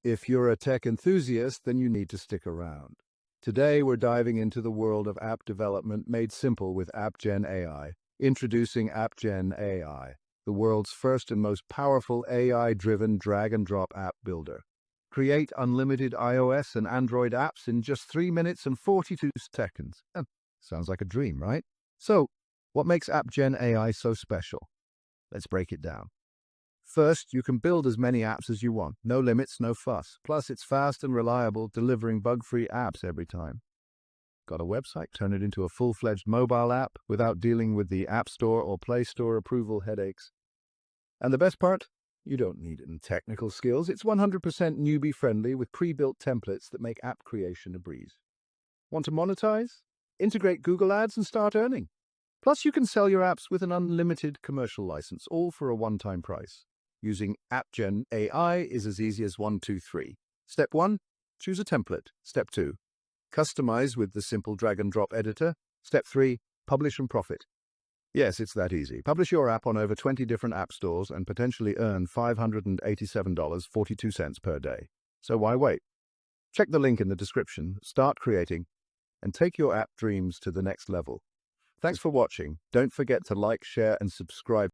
If you're a tech enthusiast, then you need to stick around. Today, we're diving into the world of app development made simple with AppGen AI. Introducing AppGen AI, the world's first and most powerful AI-driven drag-and-drop app builder. Create unlimited iOS and Android apps in just 3 minutes and 42 seconds. Sounds like a dream, right? So, what makes AppGen AI so special? Let's break it down. First, you can build as many apps as you want. No limits, no fuss. Plus, it's fast and reliable, delivering bug-free apps every time. Got a website? Turn it into a full-fledged mobile app without dealing with the App Store or Play Store approval headaches. And the best part? You don't need any technical skills. It's 100% newbie-friendly with pre-built templates that make app creation a breeze. Want to monetize? Integrate Google Ads and start earning. Plus, you can sell your apps with an unlimited commercial license, all for a one-time price. Using AppGen AI is as easy as 1, 2, 3. Step 1, choose a template. Step 2, customize with the simple drag-and-drop editor. Step 3, publish and profit. Yes, it's that easy. Publish your app on over 20 different app stores and potentially earn $587.42 per day. So why wait? Check the link in the description, start creating, and take your app dreams to the next level. Thanks for watching. Don't forget to like, share, and subscribe.